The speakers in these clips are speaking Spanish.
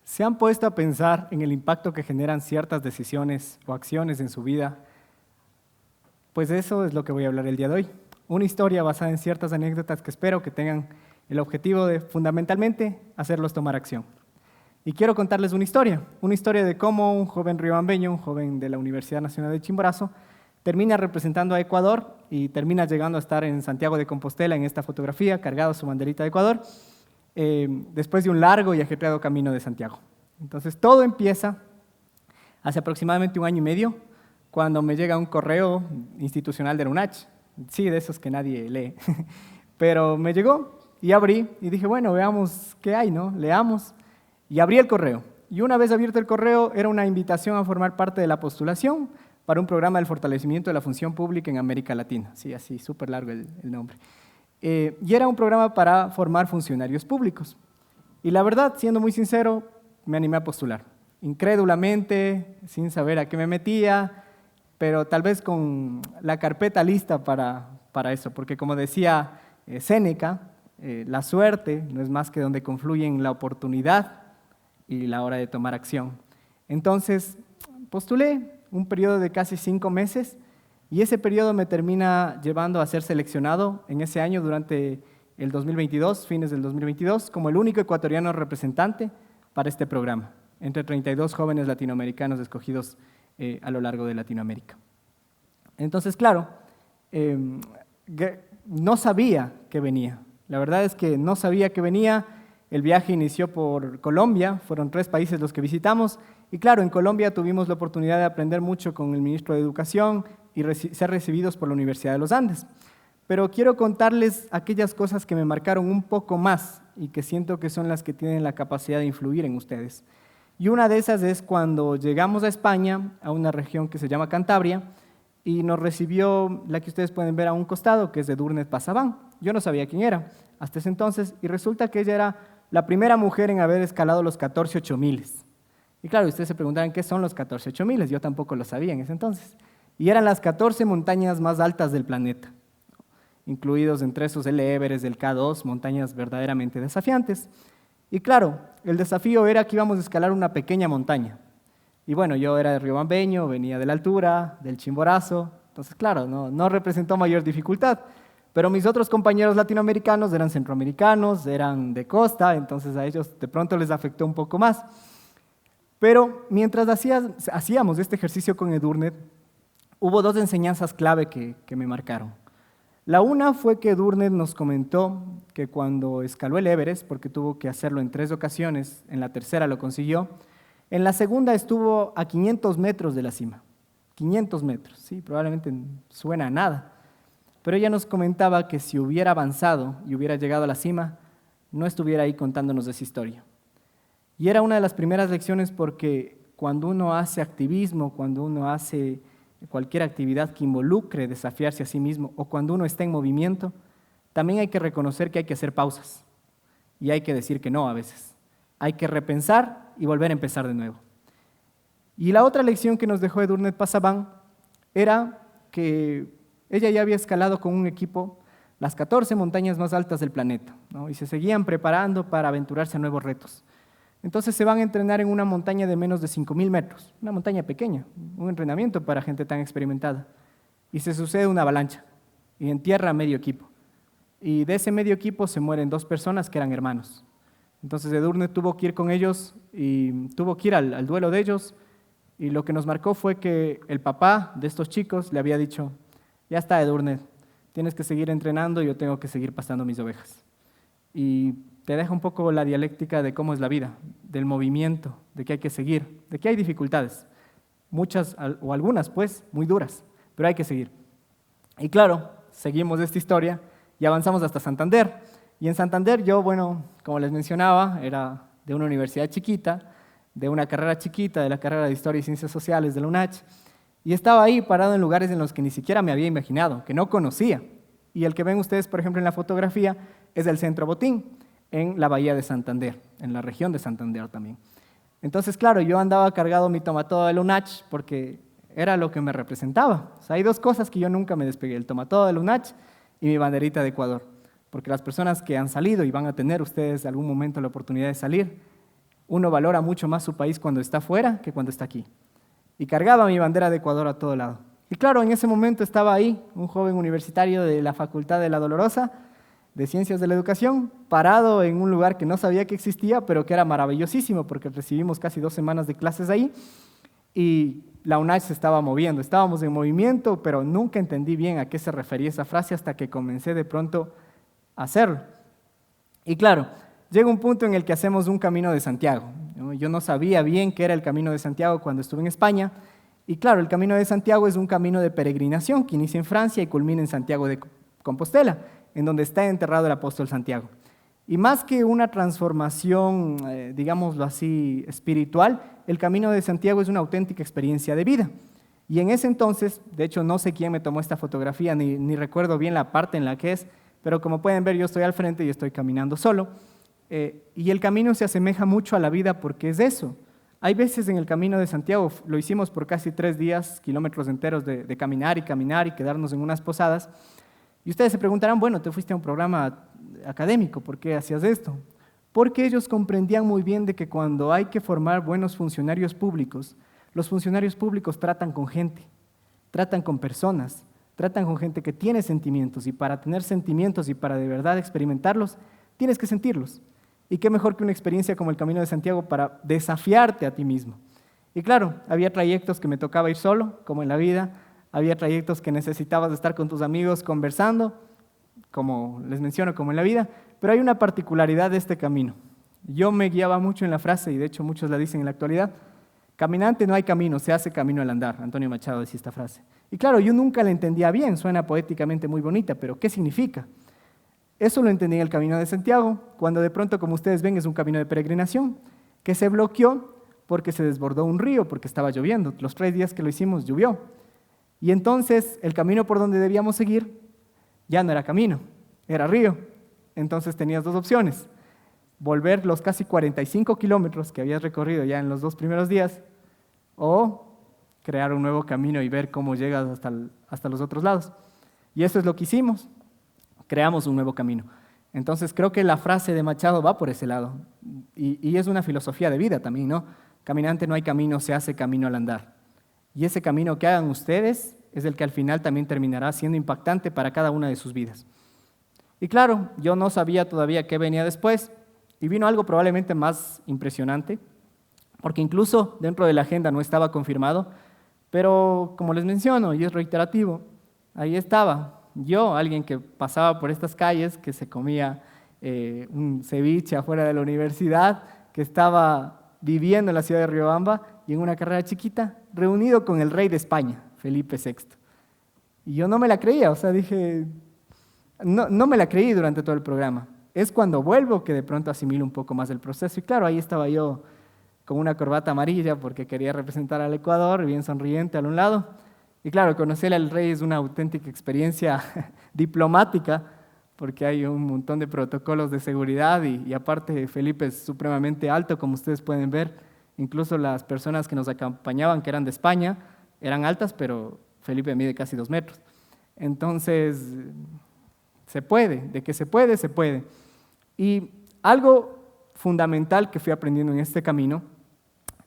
¿Se han puesto a pensar en el impacto que generan ciertas decisiones o acciones en su vida? Pues de eso es lo que voy a hablar el día de hoy. Una historia basada en ciertas anécdotas que espero que tengan el objetivo de, fundamentalmente, hacerlos tomar acción. Y quiero contarles una historia de cómo un joven riobambeño, un joven de la Universidad Nacional de Chimborazo, termina representando a Ecuador y termina llegando a estar en Santiago de Compostela en esta fotografía, cargado su banderita de Ecuador, después de un largo y ajetreado camino de Santiago. Entonces todo empieza hace aproximadamente 1 año y medio, cuando me llega un correo institucional de la UNACH, sí, de esos que nadie lee, pero me llegó y abrí y dije, bueno, veamos qué hay, ¿no? Leamos, y abrí el correo. Y una vez abierto el correo, era una invitación a formar parte de la postulación para un programa del fortalecimiento de la función pública en América Latina. Sí, así, súper largo el nombre. Y era un programa para formar funcionarios públicos. Y la verdad, siendo muy sincero, me animé a postular. Incrédulamente, sin saber a qué me metía, pero tal vez con la carpeta lista para eso, porque como decía Séneca, la suerte no es más que donde confluyen la oportunidad y la hora de tomar acción. Entonces, postulé un periodo de casi 5 meses y ese periodo me termina llevando a ser seleccionado en ese año durante el 2022, fines del 2022, como el único ecuatoriano representante para este programa, entre 32 jóvenes latinoamericanos escogidos a lo largo de Latinoamérica. Entonces, claro, no sabía que venía. La verdad es que no sabía que venía. El viaje inició por Colombia, fueron 3 países los que visitamos, y claro, en Colombia tuvimos la oportunidad de aprender mucho con el ministro de Educación y ser recibidos por la Universidad de los Andes. Pero quiero contarles aquellas cosas que me marcaron un poco más y que siento que son las que tienen la capacidad de influir en ustedes. Y una de esas es cuando llegamos a España, a una región que se llama Cantabria, y nos recibió la que ustedes pueden ver a un costado, que es Edurne Pasaban. Yo no sabía quién era hasta ese entonces, y resulta que ella era la primera mujer en haber escalado los 14 8000. Y claro, ustedes se preguntarán qué son los 14 8000, yo tampoco lo sabía en ese entonces. Y eran las 14 montañas más altas del planeta, incluidos entre esos el Everest, el K2, montañas verdaderamente desafiantes. Y claro, el desafío era que íbamos a escalar una pequeña montaña. Y bueno, yo era de riobambeño, venía de la altura, del Chimborazo, entonces claro, no representó mayor dificultad. Pero mis otros compañeros latinoamericanos eran centroamericanos, eran de costa, entonces a ellos de pronto les afectó un poco más. Pero mientras hacíamos este ejercicio con Edurne, hubo 2 enseñanzas clave que me marcaron. La una fue que Edurne nos comentó que cuando escaló el Everest, porque tuvo que hacerlo en 3 ocasiones, en la tercera lo consiguió, en la segunda estuvo a 500 metros de la cima. 500 metros, sí, probablemente suena a nada. Pero ella nos comentaba que si hubiera avanzado y hubiera llegado a la cima, no estuviera ahí contándonos esa historia. Y era una de las primeras lecciones porque cuando uno hace activismo, cuando uno hace cualquier actividad que involucre desafiarse a sí mismo o cuando uno está en movimiento, también hay que reconocer que hay que hacer pausas y hay que decir que no a veces. Hay que repensar y volver a empezar de nuevo. Y la otra lección que nos dejó Edurne Pasaban era que ella ya había escalado con un equipo las 14 montañas más altas del planeta, ¿no? Y se seguían preparando para aventurarse a nuevos retos. Entonces se van a entrenar en una montaña de menos de 5000 metros, una montaña pequeña, un entrenamiento para gente tan experimentada. Y se sucede una avalancha y entierra a medio equipo. Y de ese medio equipo se mueren 2 personas que eran hermanos. Entonces Edurne tuvo que ir con ellos y tuvo que ir al duelo de ellos. Y lo que nos marcó fue que el papá de estos chicos le había dicho: ya está, Edurne, tienes que seguir entrenando y yo tengo que seguir pastando mis ovejas. Y te deja un poco la dialéctica de cómo es la vida, del movimiento, de que hay que seguir, de que hay dificultades, muchas o algunas pues muy duras, pero hay que seguir. Y claro, seguimos esta historia y avanzamos hasta Santander. Y en Santander yo, bueno, como les mencionaba, era de una universidad chiquita, de una carrera chiquita, de la carrera de Historia y Ciencias Sociales de la UNACH, y estaba ahí parado en lugares en los que ni siquiera me había imaginado, que no conocía. Y el que ven ustedes, por ejemplo, en la fotografía, es el Centro Botín, en la bahía de Santander, en la región de Santander también. Entonces, claro, yo andaba cargado mi tomatodo de la UNACH porque era lo que me representaba. O sea, hay 2 cosas que yo nunca me despegué: el tomatodo de la UNACH y mi banderita de Ecuador. Porque las personas que han salido y van a tener ustedes algún momento la oportunidad de salir, uno valora mucho más su país cuando está fuera que cuando está aquí. Y cargaba mi bandera de Ecuador a todo lado. Y claro, en ese momento estaba ahí un joven universitario de la Facultad de La Dolorosa, de Ciencias de la Educación, parado en un lugar que no sabía que existía, pero que era maravillosísimo porque recibimos casi 2 semanas de clases ahí y la UNACH se estaba moviendo, estábamos en movimiento, pero nunca entendí bien a qué se refería esa frase hasta que comencé de pronto a hacerlo. Y claro, llega un punto en el que hacemos un camino de Santiago, ¿no? Yo no sabía bien qué era el camino de Santiago cuando estuve en España, y claro, el camino de Santiago es un camino de peregrinación que inicia en Francia y culmina en Santiago de Compostela, en donde está enterrado el apóstol Santiago. Y más que una transformación, digámoslo así, espiritual, el camino de Santiago es una auténtica experiencia de vida. Y en ese entonces, de hecho no sé quién me tomó esta fotografía, ni recuerdo bien la parte en la que es, pero como pueden ver yo estoy al frente y estoy caminando solo. Y el camino se asemeja mucho a la vida porque es eso. Hay veces en el camino de Santiago, lo hicimos por casi 3 días, kilómetros enteros de caminar y quedarnos en unas posadas. Y ustedes se preguntarán, bueno, te fuiste a un programa académico, ¿por qué hacías esto? Porque ellos comprendían muy bien de que cuando hay que formar buenos funcionarios públicos, los funcionarios públicos tratan con gente, tratan con personas, tratan con gente que tiene sentimientos, y para tener sentimientos y para de verdad experimentarlos, tienes que sentirlos. Y qué mejor que una experiencia como el Camino de Santiago para desafiarte a ti mismo. Y claro, había trayectos que me tocaba ir solo, como en la vida, había trayectos que necesitabas estar con tus amigos conversando, como les menciono, como en la vida, pero hay una particularidad de este camino. Yo me guiaba mucho en la frase, y de hecho muchos la dicen en la actualidad: caminante no hay camino, se hace camino al andar. Antonio Machado decía esta frase. Y claro, yo nunca la entendía bien, suena poéticamente muy bonita, pero ¿qué significa? Eso lo entendí en el Camino de Santiago, cuando de pronto, como ustedes ven, es un camino de peregrinación, que se bloqueó porque se desbordó un río, porque estaba lloviendo. Los 3 días que lo hicimos, llovió. Y entonces el camino por donde debíamos seguir ya no era camino, era río. Entonces tenías 2 opciones: volver los casi 45 kilómetros que habías recorrido ya en los 2 primeros días, o crear un nuevo camino y ver cómo llegas hasta los otros lados. Y eso es lo que hicimos, creamos un nuevo camino. Entonces creo que la frase de Machado va por ese lado, y es una filosofía de vida también, ¿no? Caminante no hay camino, se hace camino al andar. Y ese camino que hagan ustedes es el que al final también terminará siendo impactante para cada una de sus vidas. Y claro, yo no sabía todavía qué venía después, y vino algo probablemente más impresionante, porque incluso dentro de la agenda no estaba confirmado, pero como les menciono, y es reiterativo, ahí estaba yo, alguien que pasaba por estas calles, que se comía un ceviche afuera de la universidad, que estaba viviendo en la ciudad de Riobamba y en una carrera chiquita, reunido con el rey de España, Felipe VI. Y yo no me la creía, o sea, dije, no me la creí durante todo el programa. Es cuando vuelvo que de pronto asimilo un poco más el proceso. Y claro, ahí estaba yo con una corbata amarilla porque quería representar al Ecuador, bien sonriente al un lado. Y claro, conocer al rey es una auténtica experiencia diplomática, porque hay un montón de protocolos de seguridad y aparte Felipe es supremamente alto, como ustedes pueden ver. Incluso las personas que nos acompañaban, que eran de España, eran altas, pero Felipe mide casi 2 metros. Entonces, se puede, de que se puede, se puede. Y algo fundamental que fui aprendiendo en este camino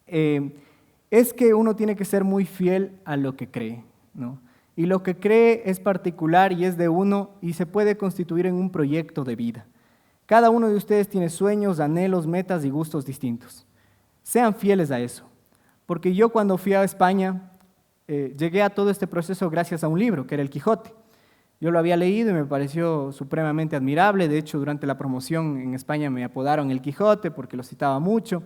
es que uno tiene que ser muy fiel a lo que cree, ¿no? Y lo que cree es particular y es de uno y se puede constituir en un proyecto de vida. Cada uno de ustedes tiene sueños, anhelos, metas y gustos distintos. Sean fieles a eso, porque yo cuando fui a España llegué a todo este proceso gracias a un libro, que era El Quijote. Yo lo había leído y me pareció supremamente admirable. De hecho, durante la promoción en España me apodaron El Quijote porque lo citaba mucho.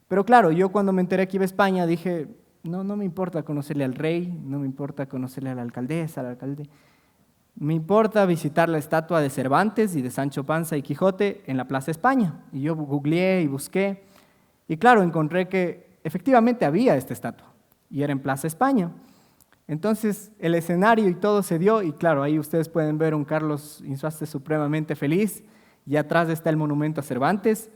Pero claro, yo cuando me enteré que iba a España dije, no me importa conocerle al rey, no me importa conocerle a la alcaldesa, al alcalde. Me importa visitar la estatua de Cervantes y de Sancho Panza y Quijote en la Plaza España. Y yo googleé y busqué. Y claro, encontré que efectivamente había esta estatua y era en Plaza España. Entonces el escenario y todo se dio y claro, ahí ustedes pueden ver un Carlos Insuaste supremamente feliz y atrás está el monumento a Cervantes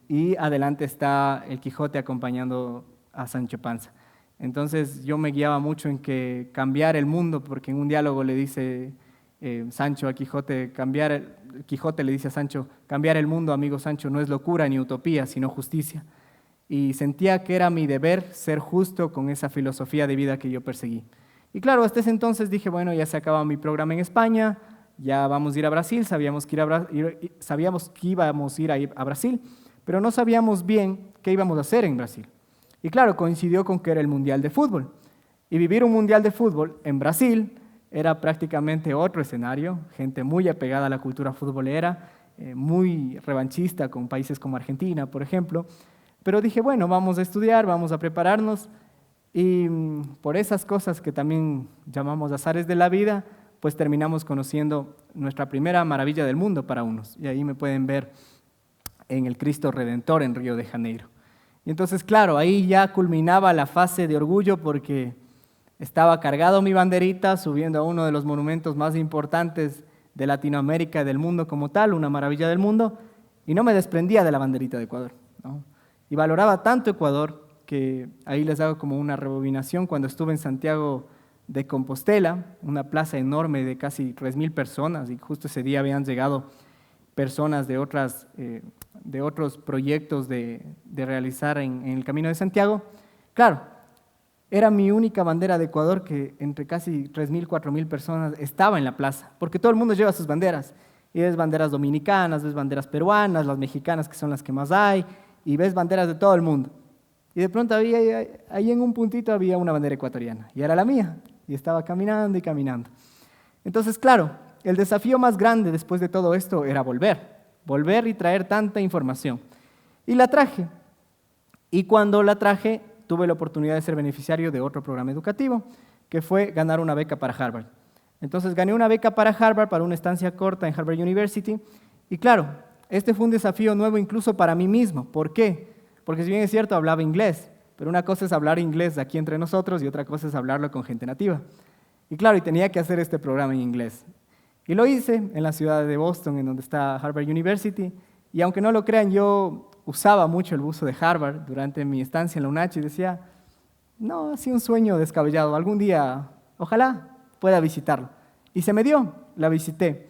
y adelante está el Quijote acompañando a Sancho Panza. Entonces yo me guiaba mucho en que cambiar el mundo, porque en un diálogo le dice Sancho a Quijote, Quijote le dice a Sancho, cambiar el mundo, amigo Sancho, no es locura ni utopía, sino justicia. Y sentía que era mi deber ser justo con esa filosofía de vida que yo perseguí. Y claro, hasta ese entonces dije, bueno, ya se acaba mi programa en España, ya vamos a ir a Brasil, sabíamos que íbamos a ir a Brasil, pero no sabíamos bien qué íbamos a hacer en Brasil. Y claro, coincidió con que era el Mundial de Fútbol. Y vivir un Mundial de Fútbol en Brasil era prácticamente otro escenario, gente muy apegada a la cultura futbolera, muy revanchista con países como Argentina, por ejemplo. Pero dije, bueno, vamos a estudiar, vamos a prepararnos, y por esas cosas que también llamamos azares de la vida, pues terminamos conociendo nuestra primera maravilla del mundo para unos. Y ahí me pueden ver en el Cristo Redentor en Río de Janeiro. Y entonces, claro, ahí ya culminaba la fase de orgullo porque estaba cargado mi banderita subiendo a uno de los monumentos más importantes de Latinoamérica y del mundo como tal, una maravilla del mundo, y no me desprendía de la banderita de Ecuador, ¿no? Y valoraba tanto Ecuador que ahí les hago como una rebobinación cuando estuve en Santiago de Compostela, una plaza enorme de casi 3.000 personas, y justo ese día habían llegado personas de otros proyectos de realizar en el Camino de Santiago. Claro, era mi única bandera de Ecuador que entre casi 3.000, 4.000 personas estaba en la plaza, porque todo el mundo lleva sus banderas, y ves banderas dominicanas, ves banderas peruanas, las mexicanas que son las que más hay, y ves banderas de todo el mundo. Y de pronto ahí en un puntito había una bandera ecuatoriana, y era la mía, y estaba caminando y caminando. Entonces, claro, el desafío más grande después de todo esto era volver y traer tanta información. Y la traje, y cuando la traje, tuve la oportunidad de ser beneficiario de otro programa educativo, que fue ganar una beca para Harvard. Entonces gané una beca para Harvard, para una estancia corta en Harvard University, y claro, este fue un desafío nuevo incluso para mí mismo. ¿Por qué? Porque si bien es cierto, hablaba inglés, pero una cosa es hablar inglés aquí entre nosotros y otra cosa es hablarlo con gente nativa. Y claro, y tenía que hacer este programa en inglés. Y lo hice en la ciudad de Boston, en donde está Harvard University, y aunque no lo crean, yo usaba mucho el buzo de Harvard durante mi estancia en la UNACH y decía, no, ha sido un sueño descabellado, algún día, ojalá pueda visitarlo. Y se me dio, la visité.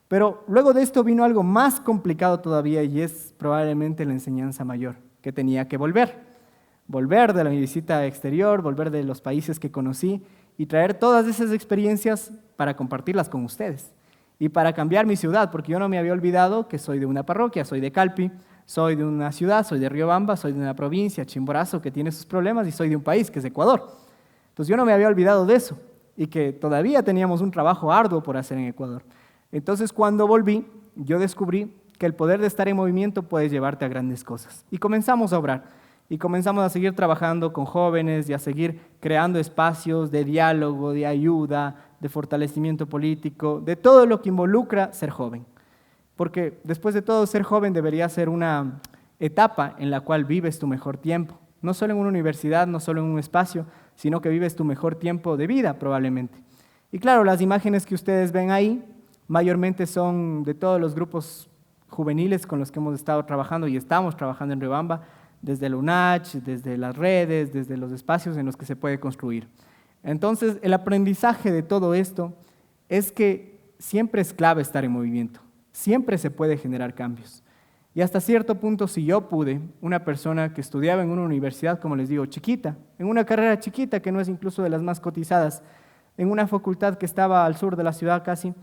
Pero luego de esto vino algo más complicado todavía y es probablemente la enseñanza mayor, que tenía que volver de la visita exterior, volver de los países que conocí y traer todas esas experiencias para compartirlas con ustedes y para cambiar mi ciudad, porque yo no me había olvidado que soy de una parroquia, soy de Calpi, soy de una ciudad, soy de Riobamba, soy de una provincia, Chimborazo, que tiene sus problemas, y soy de un país que es Ecuador. Entonces yo no me había olvidado de eso y que todavía teníamos un trabajo arduo por hacer en Ecuador. Entonces cuando volví, yo descubrí que el poder de estar en movimiento puede llevarte a grandes cosas. Y comenzamos a obrar, y comenzamos a seguir trabajando con jóvenes y a seguir creando espacios de diálogo, de ayuda, de fortalecimiento político, de todo lo que involucra ser joven. Porque después de todo, ser joven debería ser una etapa en la cual vives tu mejor tiempo. No solo en una universidad, no solo en un espacio, sino que vives tu mejor tiempo de vida probablemente. Y claro, las imágenes que ustedes ven ahí mayormente son de todos los grupos juveniles con los que hemos estado trabajando y estamos trabajando en Riobamba, desde el UNACH, desde las redes, desde los espacios en los que se puede construir. Entonces, el aprendizaje de todo esto es que siempre es clave estar en movimiento, siempre se puede generar cambios. Y hasta cierto punto, si yo pude, una persona que estudiaba en una universidad, como les digo, chiquita, en una carrera chiquita que no es incluso de las más cotizadas, en una facultad que estaba al sur de la ciudad casi,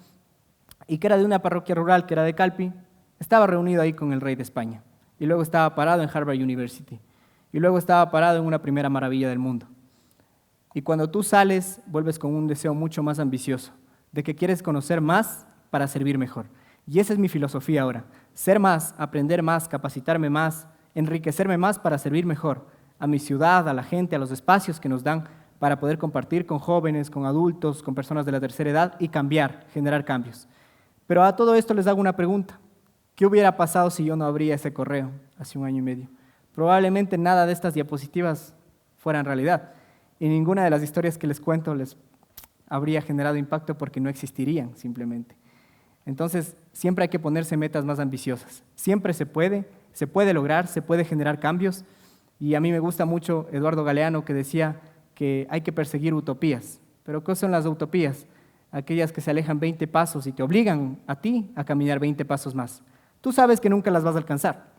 y que era de una parroquia rural, que era de Calpi, estaba reunido ahí con el rey de España. Y luego estaba parado en Harvard University. Y luego estaba parado en una primera maravilla del mundo. Y cuando tú sales, vuelves con un deseo mucho más ambicioso, de que quieres conocer más para servir mejor. Y esa es mi filosofía ahora. Ser más, aprender más, capacitarme más, enriquecerme más para servir mejor a mi ciudad, a la gente, a los espacios que nos dan para poder compartir con jóvenes, con adultos, con personas de la tercera edad y cambiar, generar cambios. Pero a todo esto les hago una pregunta. ¿Qué hubiera pasado si yo no abría ese correo hace 1 año y medio? Probablemente nada de estas diapositivas fueran realidad y ninguna de las historias que les cuento les habría generado impacto porque no existirían simplemente. Entonces, siempre hay que ponerse metas más ambiciosas. Siempre se puede lograr, se puede generar cambios. Y a mí me gusta mucho Eduardo Galeano que decía que hay que perseguir utopías. ¿Pero qué son las utopías? aquellas que se alejan 20 pasos y te obligan a ti a caminar 20 pasos más. Tú sabes que nunca las vas a alcanzar,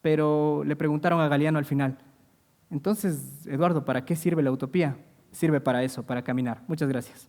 pero le preguntaron a Galeano al final, entonces, Eduardo, ¿para qué sirve la utopía? Sirve para eso, para caminar. Muchas gracias.